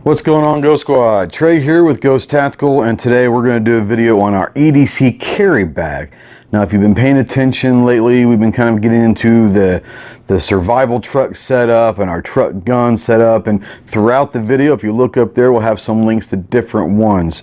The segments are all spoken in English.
What's going on, Ghost Squad? Trey here with Ghost Tactical, and today we're going to do a video on our EDC carry bag. Now, if you've been paying attention lately, we've been kind of getting into the survival truck setup and our truck gun setup, and throughout the video, if you look up there, we'll have some links to different ones.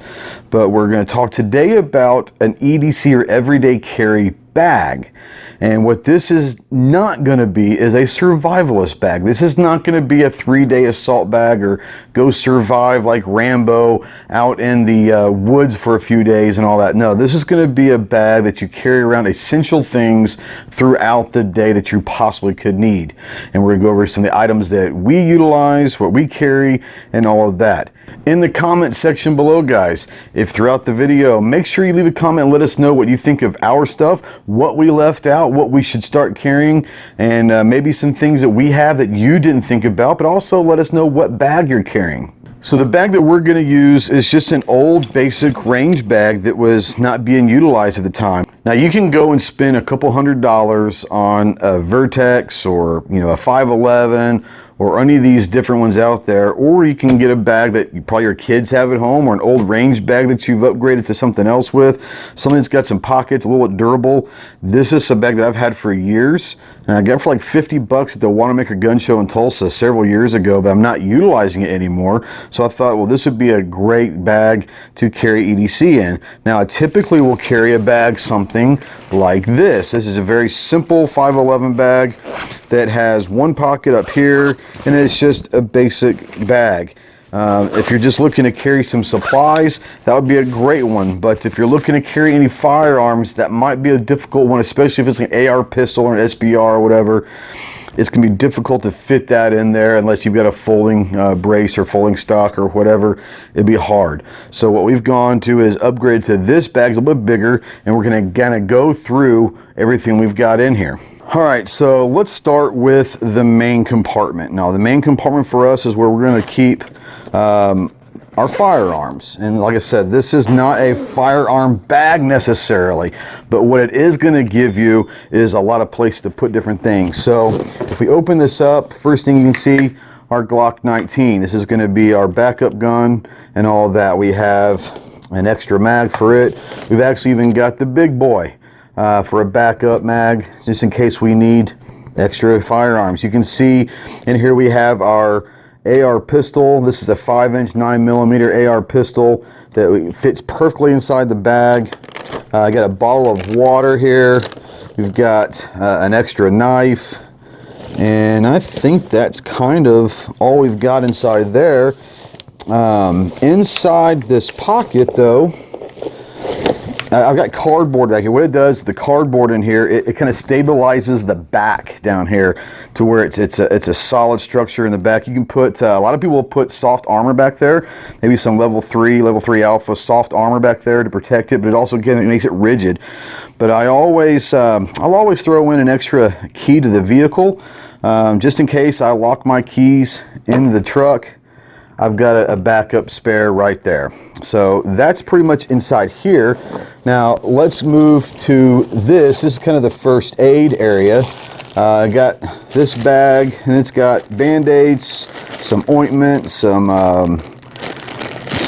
But we're going to talk today about an EDC or everyday carry bag. And what this is not going to be is a survivalist bag. This is not going to be a 3-day assault bag or go survive like Rambo out in the woods for a few days and all that. No, this is going to be a bag that you carry around essential things throughout the day that you possibly could need. And we're going to go over some of the items that we utilize, what we carry, and all of that. In the comment section below, guys, if throughout the video, make sure you leave a comment and let us know what you think of our stuff, what we left out, what we should start carrying, and maybe some things that we have that you didn't think about, but also let us know what bag you're carrying. So the bag that we're going to use is just an old basic range bag that was not being utilized at the time. Now you can go and spend a couple $100s on a Vertex or a 511 or any of these different ones out there, or you can get a bag that probably your kids have at home, or an old range bag that you've upgraded to something else with, something that's got some pockets, a little bit durable. This is a bag that I've had for years, and I got it for like 50 bucks at the Wanamaker Gun Show in Tulsa several years ago, but I'm not utilizing it anymore. So I thought, well, this would be a great bag to carry EDC in. Now, I typically will carry a bag something like this. This is a very simple 511 bag that has one pocket up here, and it's just a basic bag. If you're just looking to carry some supplies, that would be a great one. But if you're looking to carry any firearms, that might be a difficult one, especially if it's an AR pistol or an SBR or whatever. It's going to be difficult to fit that in there unless you've got a folding brace or folding stock or whatever. It'd be hard. So what we've gone to is upgrade to this bag, a little bit bigger, and we're going to kind of go through everything we've got in here. All right, so let's start with the main compartment. Now, the main compartment for us is where we're going to keep our firearms. And like I said, this is not a firearm bag necessarily, but what it is going to give you is a lot of places to put different things. So if we open this up, first thing you can see, our Glock 19. This is going to be our backup gun and all that. We have an extra mag for it. We've actually even got the big boy for a backup mag, just in case we need extra firearms. You can see in here we have our AR pistol. This is a 5-inch 9mm AR pistol that fits perfectly inside the bag. I got a bottle of water here. We've got an extra knife, and I think that's kind of all we've got inside there. Inside this pocket, though, I've got cardboard back here. What it does, the cardboard in here, it kind of stabilizes the back down here to where it's a solid structure in the back. You can put, a lot of people will put soft armor back there, maybe some level 3 alpha soft armor back there to protect it, but it also, again, it makes it rigid. But I'll always throw in an extra key to the vehicle, just in case I lock my keys in the truck. I've got a backup spare right there. So that's pretty much inside here. Now let's move to this. This is kind of the first aid area. I got this bag, and it's got Band-Aids, some ointment, some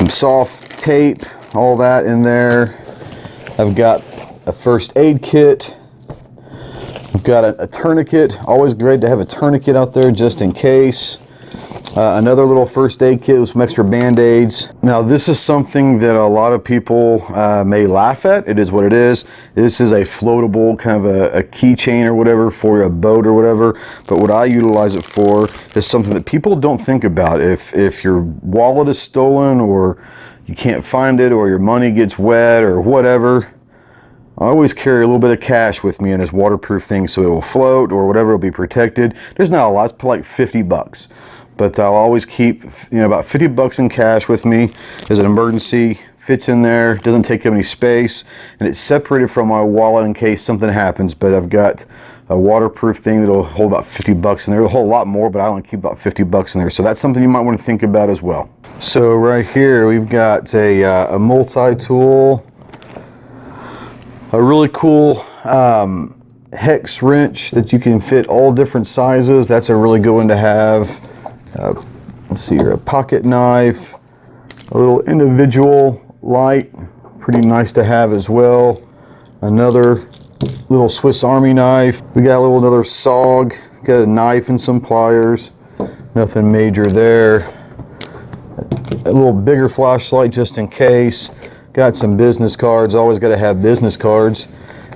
soft tape, all that in there. I've got a first aid kit. I've got a tourniquet. Always great to have a tourniquet out there just in case. Another little first aid kit with some extra Band-Aids. Now this is something that a lot of people may laugh at. It is what it is. This is a floatable kind of a keychain or whatever for a boat or whatever. But what I utilize it for is something that people don't think about. If your wallet is stolen, or you can't find it, or your money gets wet or whatever, I always carry a little bit of cash with me in this waterproof thing so it will float or whatever, it'll be protected. There's not a lot, it's like 50 bucks. But I'll always keep, about 50 bucks in cash with me as an emergency. Fits in there, doesn't take up any space, and it's separated from my wallet in case something happens. But I've got a waterproof thing that'll hold about 50 bucks in there. It'll hold a lot more, but I only keep about 50 bucks in there. So that's something you might want to think about as well. So right here, we've got a multi-tool, a really cool hex wrench that you can fit all different sizes. That's a really good one to have. let's see here, a pocket knife, a little individual light, pretty nice to have as well. Another little Swiss Army knife. We got another SOG, got a knife and some pliers. Nothing major there. A little bigger flashlight just in case. Got some business cards, always got to have business cards.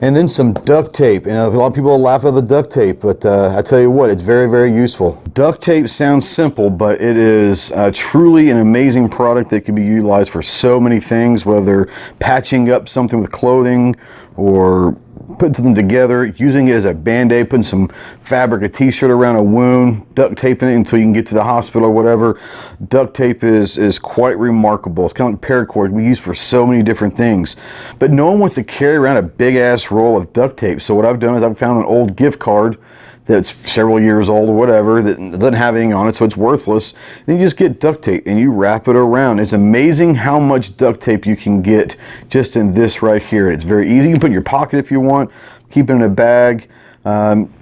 And then some duct tape. You know, a lot of people laugh at the duct tape, but I tell you what, it's very, very useful. Duct tape sounds simple, but it is truly an amazing product that can be utilized for so many things, whether patching up something with clothing or putting something together, using it as a band-aid, putting some fabric, a t-shirt around a wound, duct taping it until you can get to the hospital or whatever. Duct tape is quite remarkable. It's kind of like paracord we use for so many different things. But no one wants to carry around a big-ass roll of duct tape. So what I've done is I've found an old gift card that's several years old or whatever that doesn't have anything on it, so it's worthless. Then you just get duct tape and you wrap it around. It's amazing how much duct tape you can get just in this right here. It's very easy. You can put it in your pocket if you want, keep it in a bag,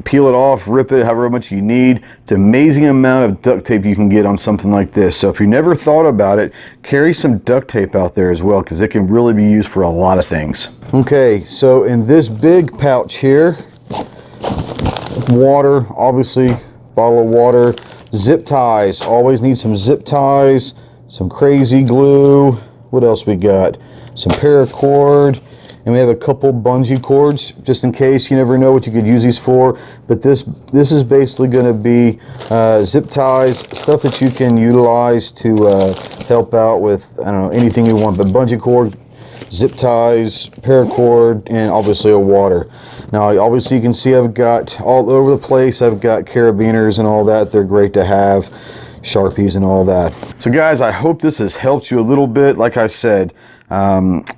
peel it off, rip it however much you need. It's an amazing amount of duct tape you can get on something like this. So if you never thought about it, carry some duct tape out there as well, because it can really be used for a lot of things. Okay, so in this big pouch here, water, obviously, bottle of water, zip ties, always need some zip ties, some crazy glue, what else we got, some paracord, and we have a couple bungee cords just in case. You never know what you could use these for, but this is basically going to be zip ties, stuff that you can utilize to help out with, I don't know, anything you want, but bungee cord, zip ties, paracord, and obviously a water. Now obviously you can see I've got all over the place, I've got carabiners and all that. They're great to have, Sharpies and all that. So guys, I hope this has helped you a little bit. Like I said,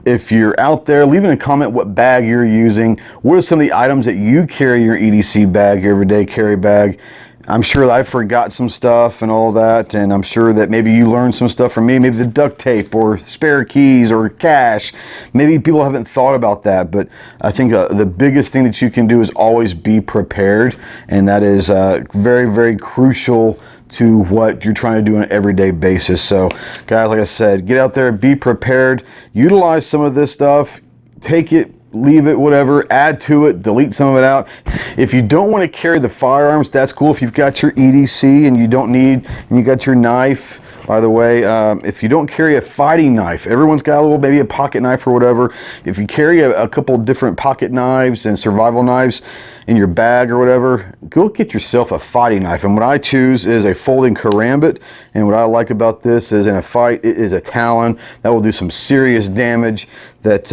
if you're out there, leave in a comment what bag you're using. What are some of the items that you carry in your EDC bag, your everyday carry bag? I'm sure that I forgot some stuff and all that, and I'm sure that maybe you learned some stuff from me, maybe the duct tape or spare keys or cash. Maybe people haven't thought about that, but I think the biggest thing that you can do is always be prepared, and that is very, very crucial to what you're trying to do on an everyday basis. So guys, like I said, get out there, be prepared, utilize some of this stuff, take it, leave it, whatever, add to it, delete some of it out. If you don't want to carry the firearms, that's cool. If you've got your EDC and you don't need, and you got your knife, by the way, if you don't carry a fighting knife, everyone's got a little, maybe a pocket knife or whatever. If you carry a couple different pocket knives and survival knives in your bag or whatever, go get yourself a fighting knife. And what I choose is a folding karambit. And what I like about this is in a fight, it is a Talon that will do some serious damage. That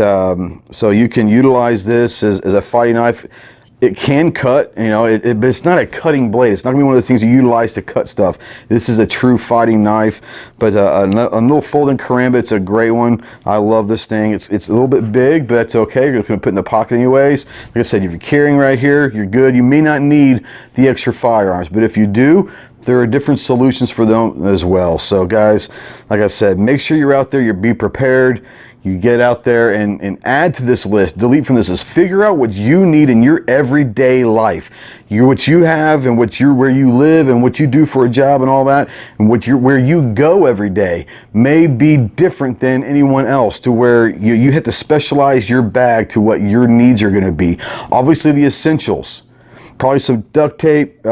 so you can utilize this as a fighting knife. It can cut, you know, but it's not a cutting blade. It's not gonna be one of those things you utilize to cut stuff. This is a true fighting knife. But a little folding karambit, it's a great one. I love this thing. It's a little bit big, but that's okay. You're gonna put it in the pocket anyways. Like I said, if you're carrying right here, you're good. You may not need the extra firearms, but if you do, there are different solutions for them as well. So guys, like I said, make sure you're out there, you be prepared. You get out there and add to this list, delete from this list, figure out what you need in your everyday life. What you have and where you live and what you do for a job and all that, and where you go every day may be different than anyone else, to where you have to specialize your bag to what your needs are going to be. Obviously the essentials, probably some duct tape,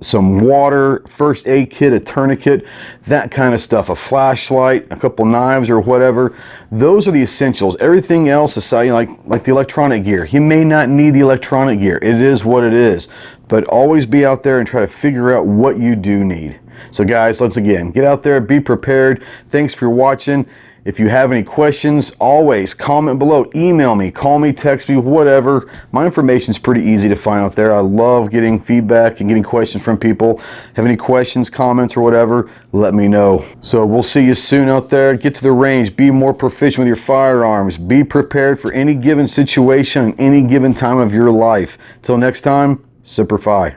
some water, first aid kit, a tourniquet, that kind of stuff, a flashlight, a couple knives or whatever. Those are the essentials. Everything else aside, like the electronic gear, you may not need the electronic gear. It is what it is. But always be out there and try to figure out what you do need. So guys, let's again, get out there, be prepared. Thanks for watching. If you have any questions, always comment below, email me, call me, text me, whatever. My information is pretty easy to find out there. I love getting feedback and getting questions from people. Have any questions, comments, or whatever, let me know. So we'll see you soon out there. Get to the range, be more proficient with your firearms, be prepared for any given situation, any given time of your life. Until next time, Semper Fi.